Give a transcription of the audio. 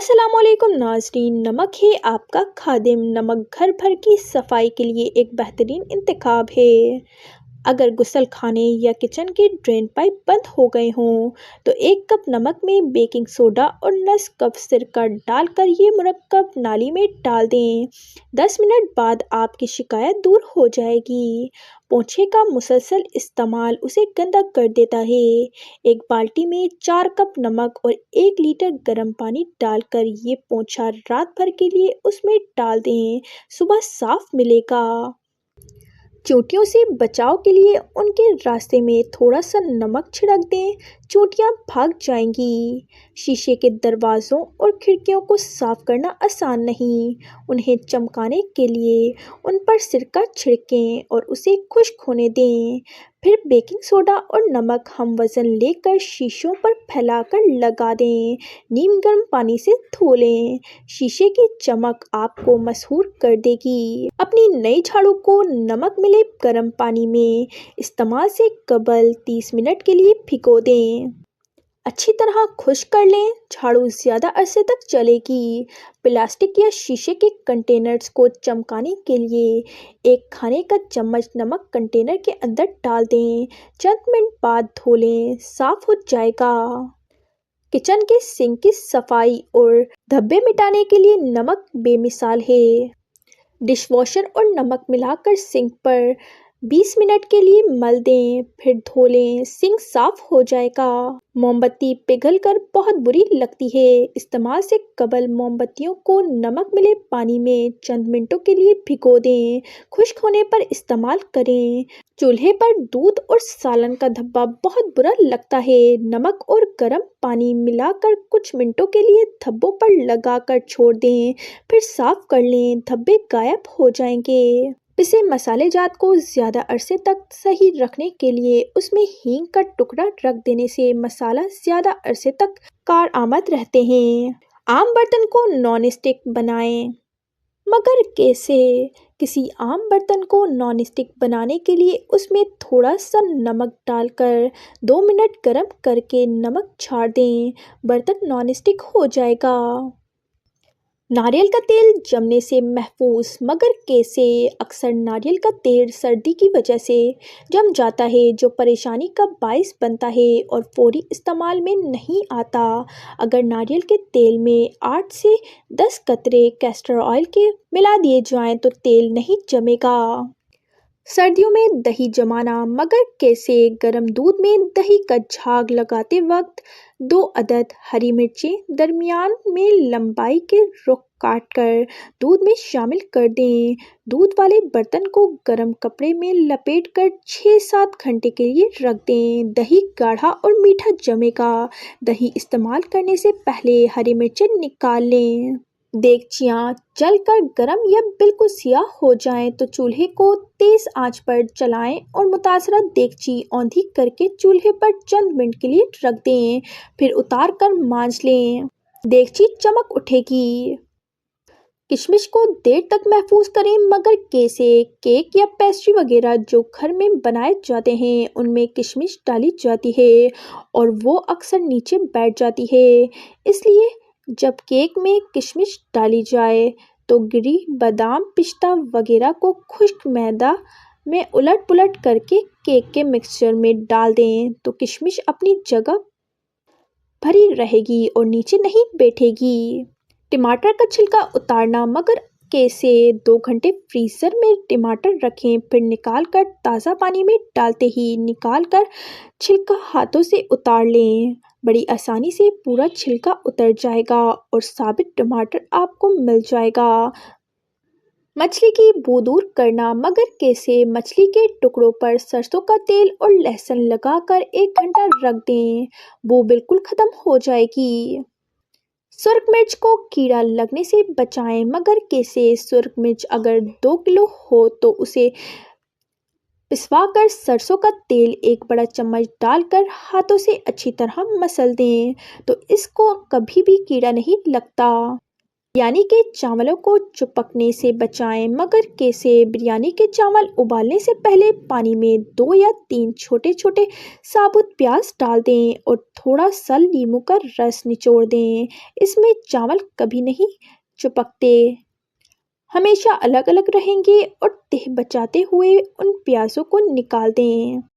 अस्सलामुअलैकुम नाज़रीन, नमक है आपका खादिम। नमक घर भर की सफाई के लिए एक बेहतरीन इंतखाब है। अगर गुसल खाने या किचन के ड्रेन पाइप बंद हो गए हों तो एक कप नमक में बेकिंग सोडा और नस कप सिरका डालकर ये मुरक्कब नाली में डाल दें। 10 मिनट बाद आपकी शिकायत दूर हो जाएगी। पोंछे का मुसलसल इस्तेमाल उसे गंदा कर देता है। एक बाल्टी में 4 कप नमक और 1 लीटर गर्म पानी डालकर ये पोंछा रात भर के लिए उसमें डाल दें। सुबह साफ मिलेगा। चोटियों से बचाव के लिए उनके रास्ते में थोड़ा सा नमक छिड़क दें, चोटियां भाग जाएंगी। शीशे के दरवाज़ों और खिड़कियों को साफ करना आसान नहीं, उन्हें चमकाने के लिए उन पर सिरका छिड़कें और उसे खुश्क होने दें। फिर बेकिंग सोडा और नमक हम वज़न लेकर शीशों पर फैलाकर लगा दें। नीम गर्म पानी से धो लें। शीशे की चमक आपको मशहूर कर देगी। अपनी नई झाड़ू को नमक मिले गर्म पानी में इस्तेमाल से कबल 30 मिनट के लिए भिगो दें। अच्छी तरह खुश्क कर लें, झाड़ू ज़्यादा अरसे तक चलेगी। प्लास्टिक या शीशे के कंटेनर्स को चमकाने के लिए एक खाने का चम्मच नमक कंटेनर के अंदर डाल दें। चंद मिनट बाद धो लें, साफ हो जाएगा। किचन के सिंक की सफाई और धब्बे मिटाने के लिए नमक बेमिसाल है। डिशवॉशर और नमक मिलाकर सिंक पर 20 मिनट के लिए मल दें, फिर धो लें, सिंक साफ हो जाएगा। मोमबत्ती पिघलकर बहुत बुरी लगती है, इस्तेमाल से कबल मोमबत्तियों को नमक मिले पानी में चंद मिनटों के लिए भिगो दें, खुश्क होने पर इस्तेमाल करें। चूल्हे पर दूध और सालन का धब्बा बहुत बुरा लगता है, नमक और गर्म पानी मिलाकर कुछ मिनटों के लिए धब्बों पर लगाकर छोड़ दें, फिर साफ कर लें, धब्बे गायब हो जाएंगे। पिसे मसाले जात को ज़्यादा अरसे तक सही रखने के लिए उसमें हींग का टुकड़ा रख देने से मसाला ज़्यादा अरसे तक कारआमद रहते हैं। आम बर्तन को नॉन स्टिक बनाएं, मगर कैसे? किसी आम बर्तन को नॉन स्टिक बनाने के लिए उसमें थोड़ा सा नमक डालकर 2 मिनट गर्म करके नमक छाड़ दें, बर्तन नॉन स्टिक हो जाएगा। नारियल का तेल जमने से महफूज, मगर कैसे? अक्सर नारियल का तेल सर्दी की वजह से जम जाता है, जो परेशानी का बायस बनता है और फौरी इस्तेमाल में नहीं आता। अगर नारियल के तेल में 8 से 10 कतरे कैस्टर ऑयल के मिला दिए जाएं तो तेल नहीं जमेगा। सर्दियों में दही जमाना, मगर कैसे? गर्म दूध में दही का झाग लगाते वक्त 2 अदद हरी मिर्चें दरमियान में लंबाई के रुख काटकर दूध में शामिल कर दें। दूध वाले बर्तन को गर्म कपड़े में लपेटकर 6-7 घंटे के लिए रख दें। दही गाढ़ा और मीठा जमेगा। दही इस्तेमाल करने से पहले हरी मिर्चें निकाल लें। देगचियाँ जलकर गर्म या बिल्कुल सियाह हो जाएं तो चूल्हे को तेज आंच पर चलाएं और मुतासरा देगची औंधी करके चूल्हे पर चंद मिनट के लिए रख दें, फिर उतार कर मांज लें। देगची चमक उठेगी। किशमिश को देर तक महफूज करें, मगर कैसे? केक या पेस्ट्री वगैरह जो घर में बनाए जाते हैं उनमें किशमिश डाली जाती है और वो अक्सर नीचे बैठ जाती है, इसलिए जब केक में किशमिश डाली जाए तो गिरी बादाम, पिस्ता वगैरह को खुश्क मैदा में उलट पुलट करके केक के मिक्सचर में डाल दें तो किशमिश अपनी जगह भरी रहेगी और नीचे नहीं बैठेगी। टमाटर का छिलका उतारना, मगर कैसे? 2 घंटे फ्रीज़र में टमाटर रखें, फिर निकाल कर ताज़ा पानी में डालते ही निकाल कर छिलका हाथों से उतार लें। बड़ी आसानी से पूरा छिलका उतर जाएगा और साबित टमाटर आपको मिल जाएगा। मछली की बू दूर करना, मगर कैसे? मछली के टुकड़ों पर सरसों का तेल और लहसुन लगाकर 1 घंटा रख दें, बू बिल्कुल ख़त्म हो जाएगी। सुर्ख मिर्च को कीड़ा लगने से बचाएं, मगर कैसे? सुर्ख मिर्च अगर 2 किलो हो तो उसे पिसवाकर सरसों का तेल 1 बड़ा चम्मच डालकर हाथों से अच्छी तरह मसल दें तो इसको कभी भी कीड़ा नहीं लगता। बिरयानी के चावलों को चिपकने से बचाएं। मगर कैसे? बिरयानी के चावल उबालने से पहले पानी में 2 या 3 छोटे छोटे साबुत प्याज डाल दें और थोड़ा सा नींबू का रस निचोड़ दें। इसमें चावल कभी नहीं चिपकते, हमेशा अलग अलग रहेंगे। और तह बचाते हुए उन प्याजों को निकाल दें।